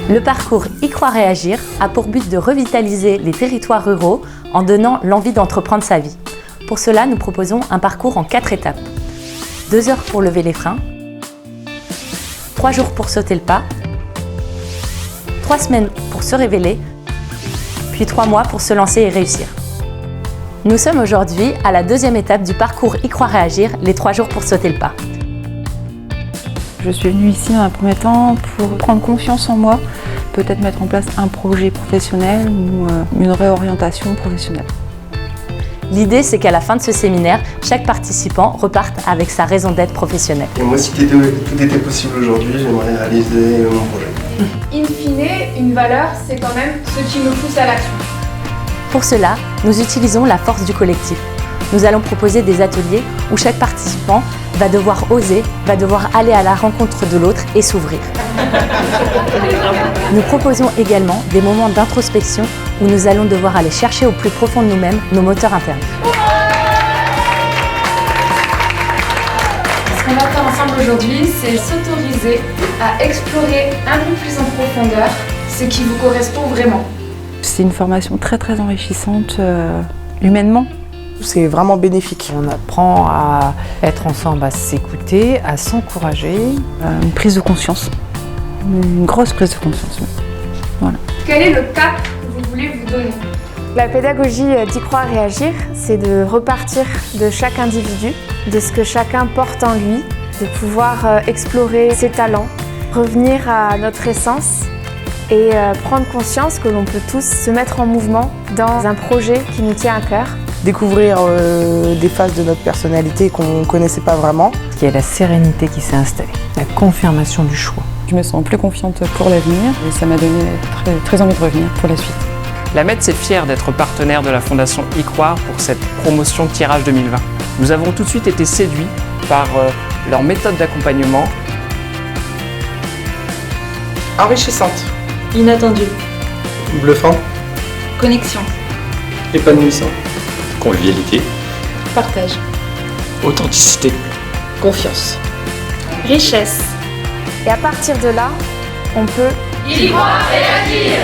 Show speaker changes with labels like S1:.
S1: Le parcours Y croire et agir a pour but de revitaliser les territoires ruraux en donnant l'envie d'entreprendre sa vie. Pour cela, nous proposons un parcours en 4 étapes. 2 heures pour lever les freins, 3 jours pour sauter le pas, 3 semaines pour se révéler, puis 3 mois pour se lancer et réussir. Nous sommes aujourd'hui à la 2e étape du parcours Y croire et agir, les 3 jours pour sauter le pas.
S2: Je suis venue ici dans un premier temps pour prendre confiance en moi, peut-être mettre en place un projet professionnel ou une réorientation professionnelle.
S1: L'idée, c'est qu'à la fin de ce séminaire, chaque participant reparte avec sa raison d'être professionnelle.
S3: Et moi, si tout était possible aujourd'hui, j'aimerais réaliser mon projet.
S4: In fine, une valeur, c'est quand même ce qui nous pousse à l'action.
S1: Pour cela, nous utilisons la force du collectif. Nous allons proposer des ateliers où chaque participant va devoir oser, va devoir aller à la rencontre de l'autre et s'ouvrir. Nous proposons également des moments d'introspection où nous allons devoir aller chercher au plus profond de nous-mêmes nos moteurs internes.
S4: Ce qu'on va faire ensemble aujourd'hui, c'est s'autoriser à explorer un peu plus en profondeur ce qui vous correspond vraiment.
S2: C'est une formation très enrichissante humainement.
S5: C'est vraiment bénéfique. On apprend à être ensemble, à s'écouter, à s'encourager.
S2: Une prise de conscience, une grosse prise de conscience. Voilà.
S4: Quel est le cap que vous voulez vous donner?
S6: La pédagogie d'Y croire et agir, c'est de repartir de chaque individu, de ce que chacun porte en lui, de pouvoir explorer ses talents, revenir à notre essence et prendre conscience que l'on peut tous se mettre en mouvement dans un projet qui nous tient à cœur.
S5: Découvrir des phases de notre personnalité qu'on ne connaissait pas vraiment.
S7: Il y a la sérénité qui s'est installée, la confirmation du choix.
S2: Je me sens plus confiante pour l'avenir et ça m'a donné très envie de revenir pour la suite.
S8: La MEDS est fière d'être partenaire de la Fondation Y croire pour cette promotion tirage 2020. Nous avons tout de suite été séduits par leur méthode d'accompagnement.
S3: Enrichissante.
S9: Inattendu.
S3: Bluffant.
S9: Connexion.
S3: Épanouissant.
S10: Convivialité.
S9: Partage.
S10: Authenticité.
S9: Confiance.
S6: Richesse. Et à partir de là, on peut
S4: Y croire et agir.